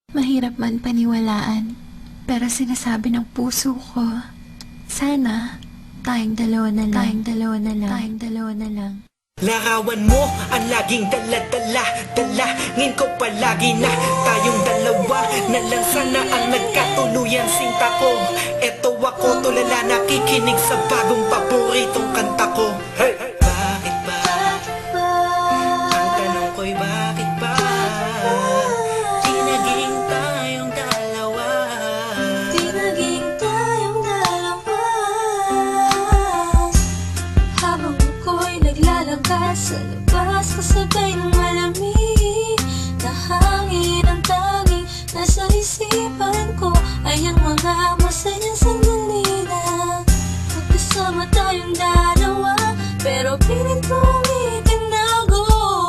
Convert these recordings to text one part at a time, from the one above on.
Mahirap man paniwalaan, pero sinasabi ng puso ko, sana tayong dalawa na lang, tayong dalawa na lang. Larawan mo ang laging dala-dala, dalangin ko palagi na tayong dalawa na lang sana ang nagkatuluyan. Sinta ko, eto ako tulala nakikinig sa bagong paboritong kanta ko. Hey! Bakit ba? Ang tanong ko'y bakit ba? Di naging tayong dalawa. Di naging tayong dalawa. Habang ako'y naglalakad sa labas, kasabay ng malamig na hangin, ang tanging nasa isipan ko ay ang mga masayang sandali na magkasama tayong dalawa. Pero pilit kong itinago,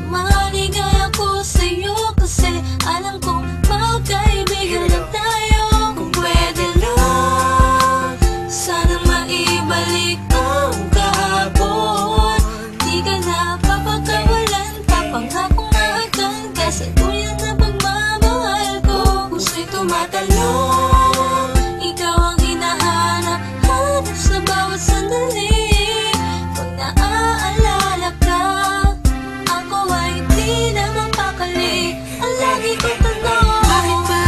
maligay ako sa'yo kasi alam kong magkaibigan na tayo. Kung pwede lang, sana maibalik ang kahapon. Di ka na papagkawalan, papangakong mahagkan ka sa tuyan na pagmamahal ko. Puso'y tumatalon, ikaw ang hinahanap-hanap sa bawat sandali. Pag naaalala ka, ako ay di na mapakali. Ang lagi kong tanong, Bakit ba?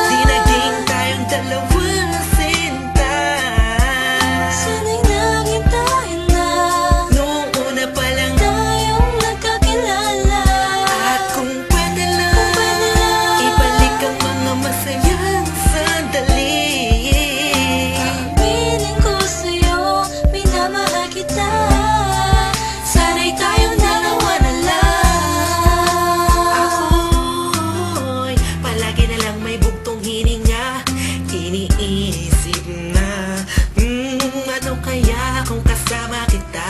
Di naging tayong dalawa, sinta. sana'y naging tayo na Noong una pa lang, tayong nagkakilala. at kung pwede lang, ibalik ang mga masayang sandali. Aminin ko sa'yo, minamahal kita. Sana'y tayong dalawa na lang. Ako'y palagi na lang may bugtong hininga, iniisip na ano kaya kung kasama kita.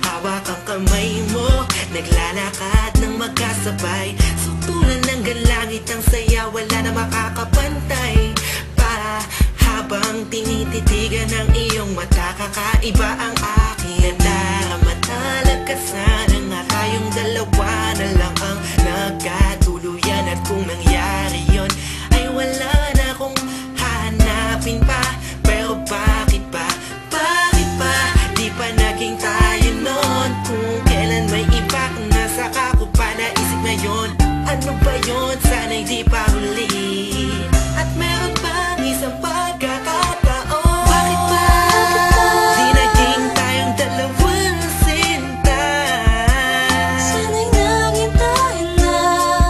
Hawak ang kamay mo, naglalakad ng magkasabay. Sutulan ng galangit ang saya, wala na makakapantay pa. Habang tinititigan ng iyong mata, kakaiba ang aking ganda. Matalagkasan nga tayong dalawa na lang ang nagkatuluyan. At kung nangyari yon, ay wala na akong hahanapin pa. Pero bakit ba? Bakit ba? Di pa naging tayo noon. Kung kailan may iba, nasa ka ko pa naisip ngayon. Ano ba yon? Sana'y di pa huli. At meron bang isang pagkakataon? Bakit ba? Di naging tayong dalawa, sinta. Sana'y naging tayo na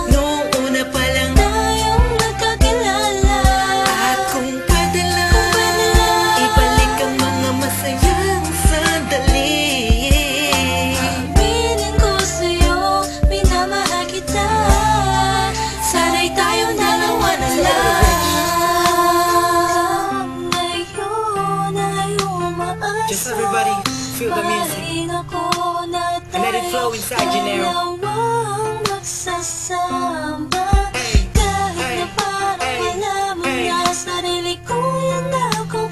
Noong una pa lang, tayong nagkakilala. at kung pwede lang, ibalik ang mga masayang sandali. Aminin ko sa'yo, minamahal kita. Sana'y tayong dalawa na lang. Ngayon ay umaasa. Just everybody feel the music. Mahalin ako na And let it flow inside you now. dalawang magsasama. Hey, Kahit hey, na parang hey, wala mo hey. na sarili ko, yan akong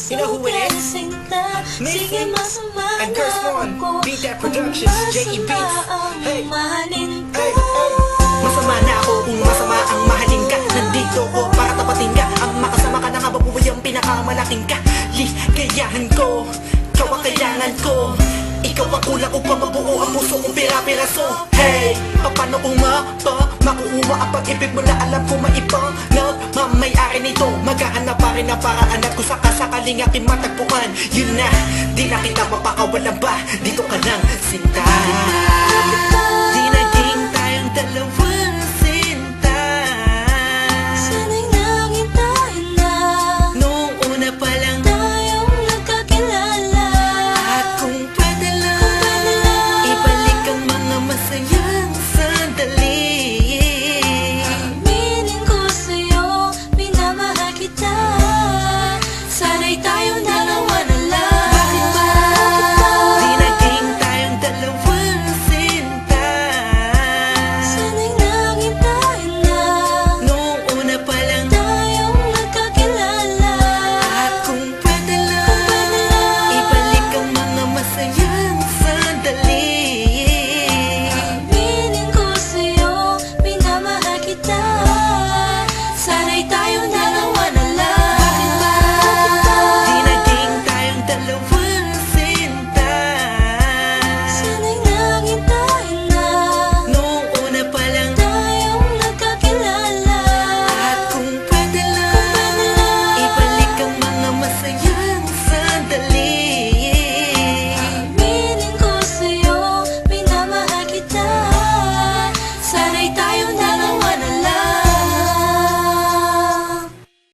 You know who it is? isusinta. Mason Sige, masama and Curse na One, ako Beat That kung Productions, J.E. masama Beats. ang Hey. mahalin ko. Hey, hey. Masama na ako kung masama ang mahalin ka. Nandito ko para tapatin ka. Ang makasama ka na nga babuhay ang pinakamalaking ka. Ligayahan ko, ikaw ang kailangan ko. Ikaw ang kulang upang mabuo ang puso kong pira-piraso. Hey, paano makuha ang pag-ibig mo na alam ko maipang nagmamayari nito. Maghahanap pa rin ang paraan at kung sakasakaling aking matagpuan, yun na, di na kita mapakawalan ba? Dito ka lang, sinta.